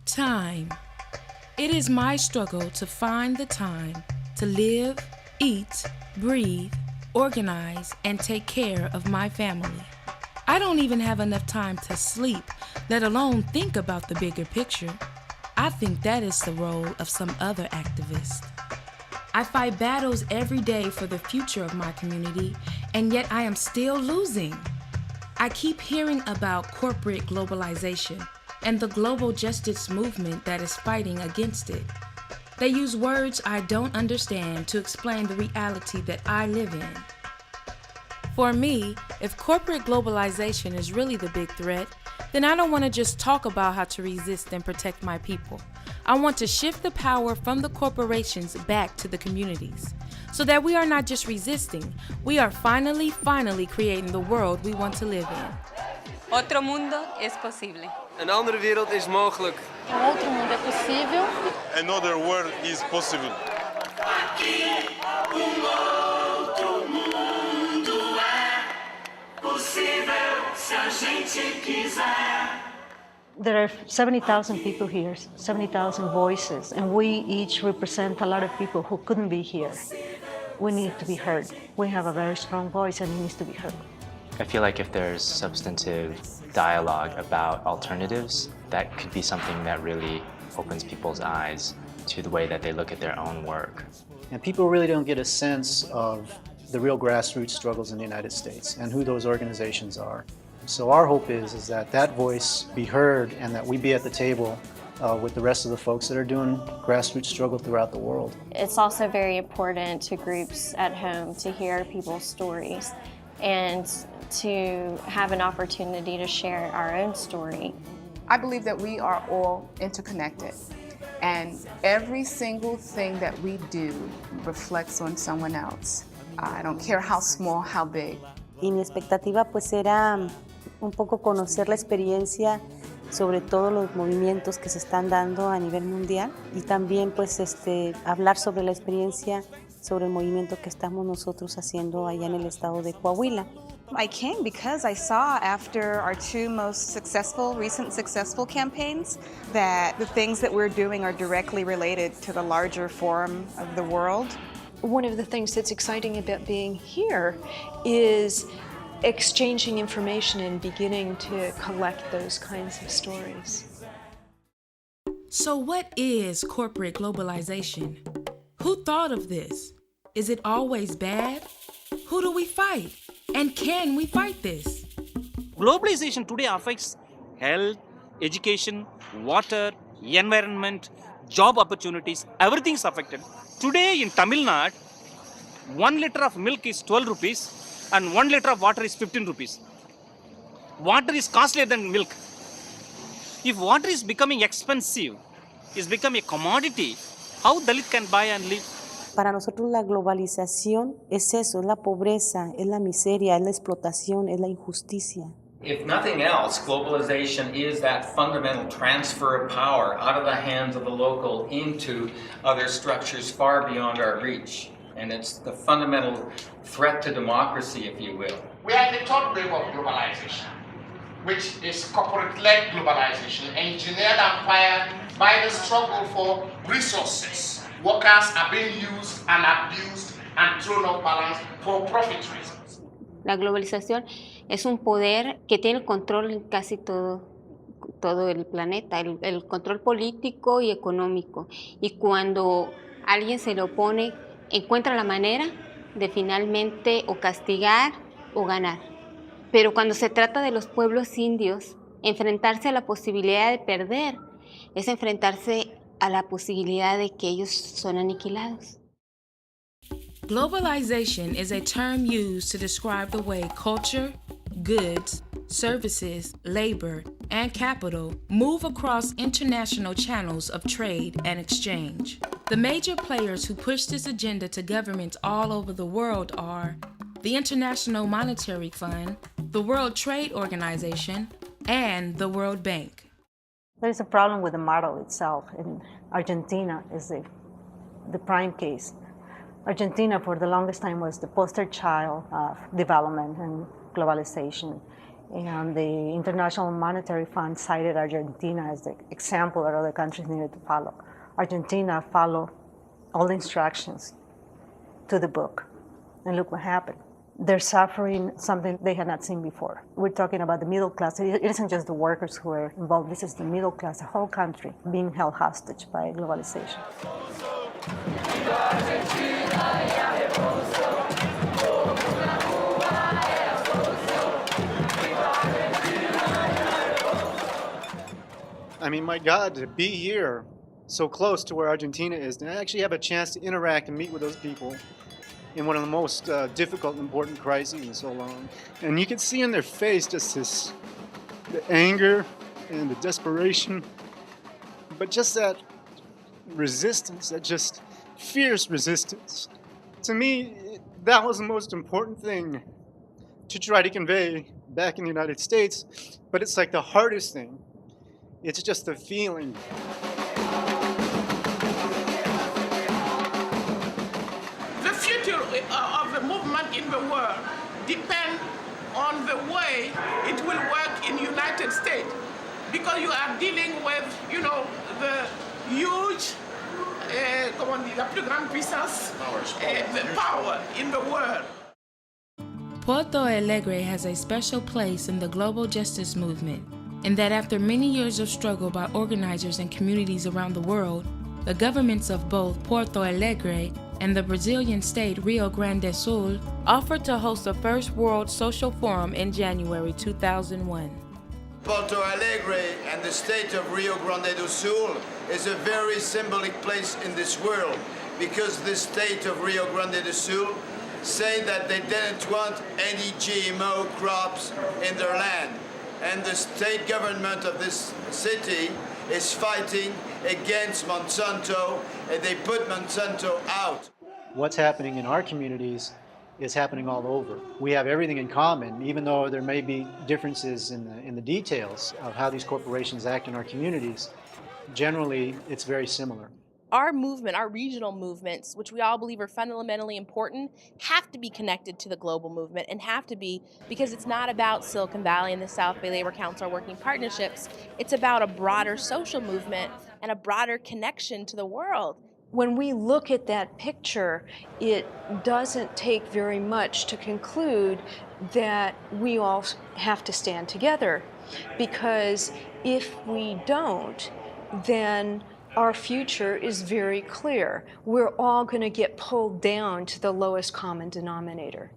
Time. It is my struggle to find the time to live, eat, breathe, organize, and take care of my family. I don't even have enough time to sleep, let alone think about the bigger picture. I think that is the role of some other activist. I fight battles every day for the future of my community, and yet I am still losing. I keep hearing about corporate globalization and the global justice movement that is fighting against it. They use words I don't understand to explain the reality that I live in. For me, if corporate globalization is really the big threat, then I don't want to just talk about how to resist and protect my people. I want to shift the power from the corporations back to the communities, so that we are not just resisting, we are finally creating the world we want to live in. Otro mundo es posible. Een andere wereld is mogelijk. Outro mundo é possível. Another world is possible. Outro mundo é possível se a gente quiser. There are 70,000 people here, 70,000 voices, and we each represent a lot of people who couldn't be here. We need to be heard. We have a very strong voice and it needs to be heard. I feel like if there's substantive dialogue about alternatives, that could be something that really opens people's eyes to the way that they look at their own work. And people really don't get a sense of the real grassroots struggles in the United States and who those organizations are. So our hope is that that voice be heard and that we be at the table with the rest of the folks that are doing grassroots struggle throughout the world. It's also very important to groups at home to hear people's stories and to have an opportunity to share our own story. I believe that we are all interconnected, and every single thing that we do reflects on someone else. I don't care how small, how big. Y mi expectativa pues era un poco conocer la experiencia sobre todos los movimientos que se están dando a nivel mundial y también pues hablar sobre la experiencia sobre el movimiento que estamos nosotros haciendo allá en el estado de Coahuila. I came because I saw after our two most recent successful campaigns that the things that we're doing are directly related to the larger forum of the world. One of the things that's exciting about being here is exchanging information and beginning to collect those kinds of stories. So what is corporate globalization? Who thought of this? Is it always bad? Who do we fight? And can we fight this? Globalization today affects health, education, water, environment, job opportunities, everything is affected. Today in Tamil Nadu, 1 liter of milk is 12 rupees and 1 liter of water is 15 rupees. Water is costlier than milk. If water is becoming expensive, is becoming a commodity, how Dalit can buy and live? Para nosotros la globalización es eso, es la pobreza, es la miseria, es la explotación, es la injusticia. If nothing else, globalization is that fundamental transfer of power out of the hands of the local into other structures far beyond our reach. And it's the fundamental threat to democracy, if you will. We are in the third wave of globalization, which is corporate-led globalization, engineered and fired by the struggle for resources. Workers are being used and abused and thrown off balance for profit reasons. La globalización es un poder que tiene el control en casi todo el planeta, el control político y económico. Y cuando alguien se le opone, encuentra la manera de finalmente o castigar o ganar. Pero cuando se trata de los pueblos indios, enfrentarse a la posibilidad de perder es enfrentarse a la posibilidad de que ellos son aniquilados. Globalization is a term used to describe the way culture, goods, services, labor, and capital move across international channels of trade and exchange. The major players who push this agenda to governments all over the world are the International Monetary Fund, the World Trade Organization, and the World Bank. There's a problem with the model itself, and Argentina is the prime case. Argentina, for the longest time, was the poster child of development and globalization. And the International Monetary Fund cited Argentina as the example that other countries needed to follow. Argentina followed all the instructions to the book. And look what happened. They're suffering something they had not seen before. We're talking about the middle class. It isn't just the workers who are involved. This is the middle class, the whole country being held hostage by globalization. I mean, my God, to be here so close to where Argentina is, to actually have a chance to interact and meet with those people in one of the most difficult and important crises in so long. And you can see in their face just this, the anger and the desperation, but just that resistance, that just fierce resistance. To me, that was the most important thing to try to convey back in the United States, but it's like the hardest thing. It's just the feeling. The future of the movement in the world depends on the way it will work in the United States, because you are dealing with, the huge, la plus grande puissance, the power in the world. Porto Alegre has a special place in the global justice movement, in that after many years of struggle by organizers and communities around the world, the governments of both Porto Alegre and the Brazilian state Rio Grande do Sul offered to host the first World Social Forum in January 2001. Porto Alegre and the state of Rio Grande do Sul is a very symbolic place in this world, because the state of Rio Grande do Sul say that they didn't want any GMO crops in their land. And the state government of this city is fighting against Monsanto, and they put Monsanto out. What's happening in our communities is happening all over. We have everything in common, even though there may be differences in the details of how these corporations act in our communities. Generally, it's very similar. Our movement, our regional movements, which we all believe are fundamentally important, have to be connected to the global movement, and have to be, because it's not about Silicon Valley and the South Bay Labor Council working partnerships. It's about a broader social movement and a broader connection to the world. When we look at that picture, it doesn't take very much to conclude that we all have to stand together, because if we don't, then our future is very clear. We're all going to get pulled down to the lowest common denominator.